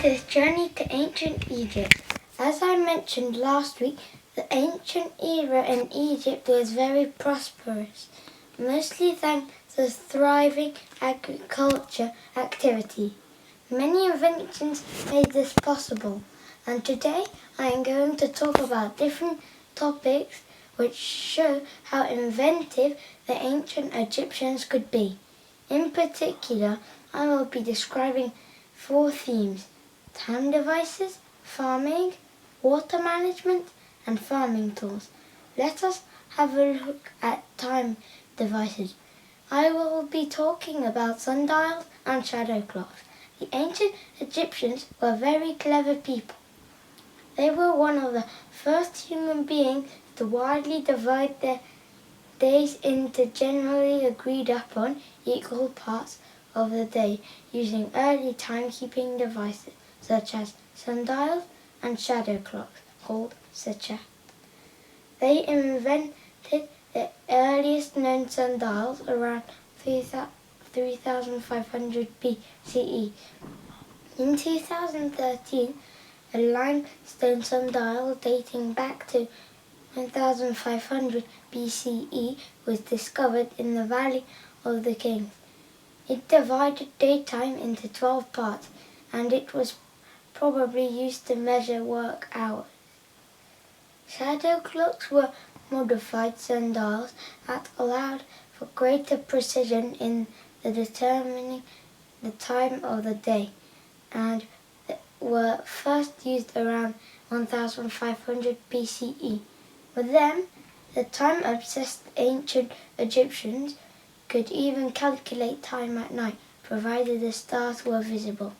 this journey to ancient Egypt. As I mentioned last week, the ancient era in Egypt was very prosperous, mostly thanks to thriving agriculture activity. Many inventions made this possible, and today I am going to talk about different topics which show how inventive the ancient Egyptians could be. In particular, I will be describing 4 themes: time devices, farming, water management, and farming tools. Let us have a look at time devices. I will be talking about sundials and shadow clocks. The ancient Egyptians were very clever people. They were one of the first human beings to widely divide their days into generally agreed upon equal parts of the day using early timekeeping devices such as sundials and shadow clocks called saat. They invented the earliest known sundials around 3500 BCE. In 2013, a limestone sundial dating back to 1500 BCE was discovered in the Valley of the Kings. It divided daytime into 12 parts, and it was probably used to measure work hours. Shadow clocks were modified sundials that allowed for greater precision in determining the time of the day, and were first used around 1500 BCE. With them, the time-obsessed ancient Egyptians could even calculate time at night, provided the stars were visible.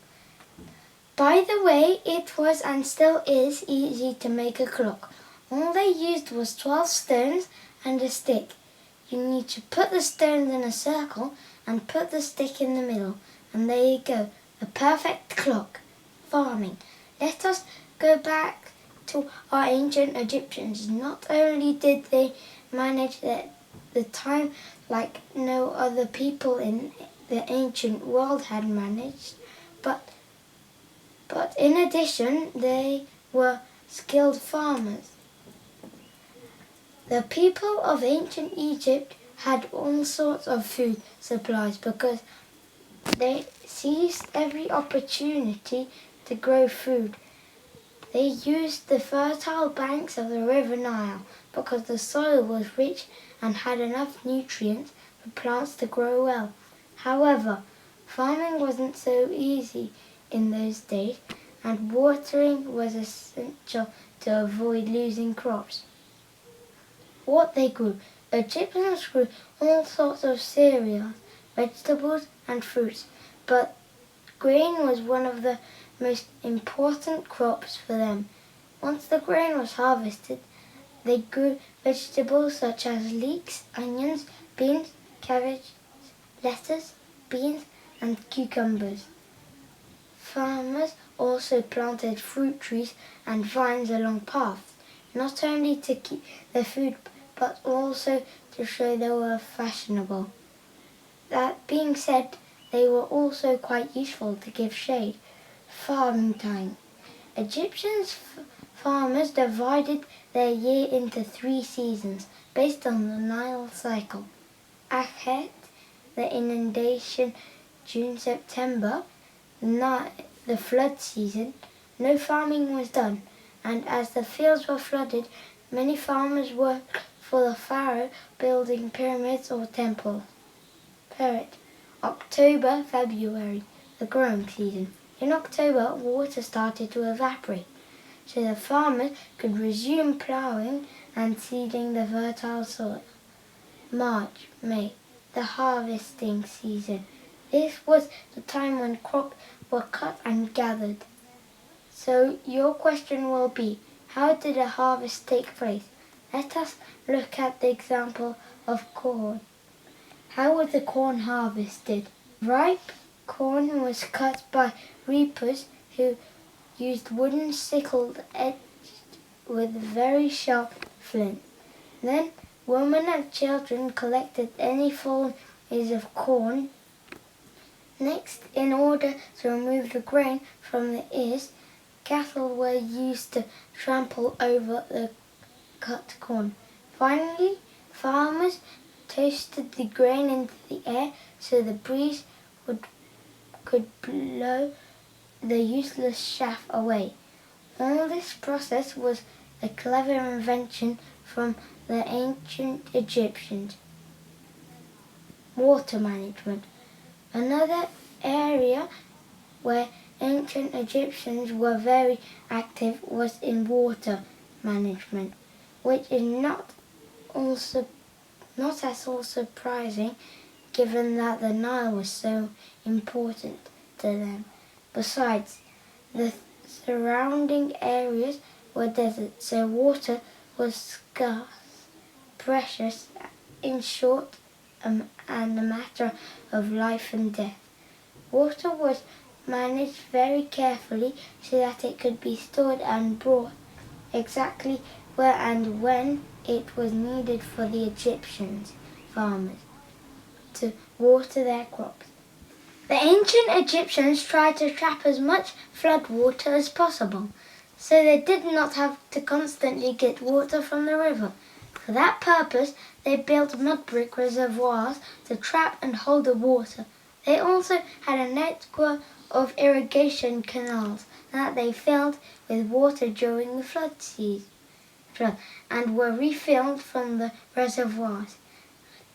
By the way, it was and still is easy to make a clock. All they used was 12 stones and a stick. You need to put the stones in a circle and put the stick in the middle, and there you go, a perfect clock. Farming. Let us go back to our ancient Egyptians. Not only did they manage the time like no other people in the ancient world had managed, but in addition they were skilled farmers. The people of ancient Egypt had all sorts of food supplies because they seized every opportunity to grow food. They used the fertile banks of the River Nile because the soil was rich and had enough nutrients for plants to grow well. However, farming wasn't so easy in those days, and watering was essential to avoid losing crops. What they grew. Egyptians grew all sorts of cereals, vegetables, and fruits, but grain was one of the most important crops for them. Once the grain was harvested, they grew vegetables such as leeks, onions, beans, cabbage, lettuce, beans, and cucumbers. Farmers also planted fruit trees and vines along paths, not only to keep their food, but also to show they were fashionable. That being said, they were also quite useful to give shade. Farming time. Egyptian farmers divided their year into 3 seasons based on the Nile cycle. Akhet, the inundation, June-September, the flood season. No farming was done, and as the fields were flooded, many farmers worked for the pharaoh building pyramids or temples. Perit. October, February, the growing season. In October, water started to evaporate, so the farmers could resume ploughing and seeding the fertile soil. March, May, the harvesting season. This was the time when crops were cut and gathered. So your question will be, how did a harvest take place? Let us look at the example of corn. How was the corn harvested? Ripe corn was cut by reapers who used wooden sickles edged with very sharp flints. Then women and children collected any fallen ears of corn Next, in order to remove the grain from the ears, cattle were used to trample over the cut corn. Finally, farmers toasted the grain into the air so the breeze could blow the useless chaff away. All this process was a clever invention from the ancient Egyptians. Water management. Another area where ancient Egyptians were very active was in water management, which is not at all surprising given that the Nile was so important to them. Besides, the surrounding areas were desert, so water was scarce, precious, in short, and a matter of life and death. Water was managed very carefully so that it could be stored and brought exactly where and when it was needed for the Egyptians farmers to water their crops. The ancient Egyptians tried to trap as much flood water as possible, so they did not have to constantly get water from the river. For that purpose, they built mud brick reservoirs to trap and hold the water. They also had a network of irrigation canals that they filled with water during the flood season and were refilled from the reservoirs.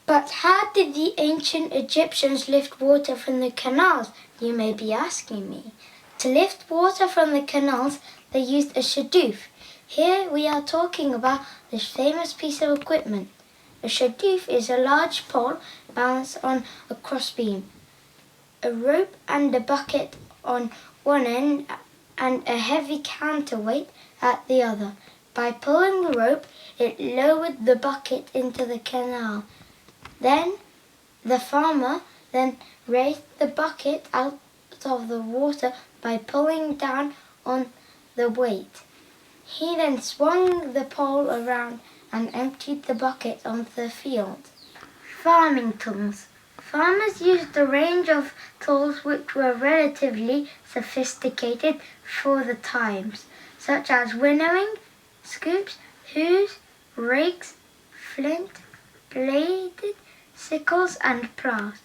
But how did the ancient Egyptians lift water from the canals, you may be asking me? To lift water from the canals, they used a shadoof. Here we are talking about this famous piece of equipment. A shadoof is a large pole balanced on a crossbeam, a rope and a bucket on one end and a heavy counterweight at the other. By pulling the rope, it lowered the bucket into the canal. Then the farmer raised the bucket out of the water by pulling down on the weight. He then swung the pole around and emptied the bucket onto the field. Farming tools. Farmers used a range of tools which were relatively sophisticated for the times, such as winnowing, scoops, hoes, rakes, flint, bladed sickles and plows.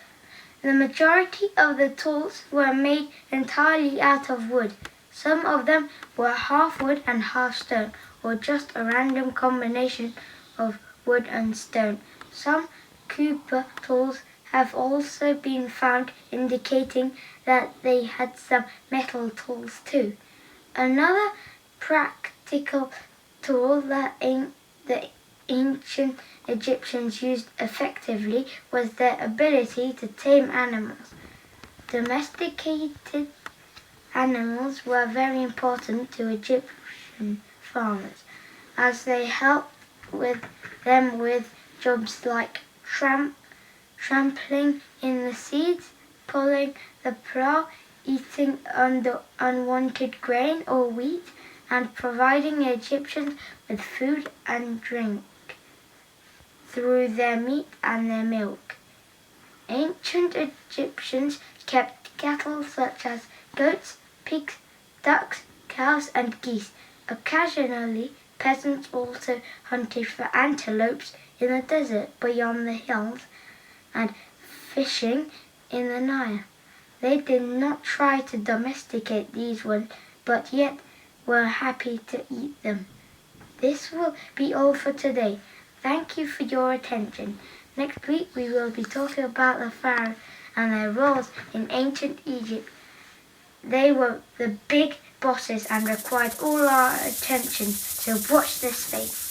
The majority of the tools were made entirely out of wood. Some of them were half wood and half stone, or just a random combination of wood and stone. Some cooper tools have also been found, indicating that they had some metal tools too. Another practical tool that the ancient Egyptians used effectively was their ability to tame animals. Domesticated animals were very important to Egyptian farmers, as they helped them with jobs like trampling in the seeds, pulling the plough, eating unwanted grain or wheat, and providing the Egyptians with food and drink through their meat and their milk. Ancient Egyptians kept cattle such as goats, pigs, ducks, cows, and geese. Occasionally, peasants also hunted for antelopes in the desert beyond the hills and fishing in the Nile. They did not try to domesticate these ones, but yet were happy to eat them. This will be all for today. Thank you for your attention. Next week we will be talking about the pharaohs and their roles in ancient Egypt. They were the big bosses and required all our attention, so watch this space.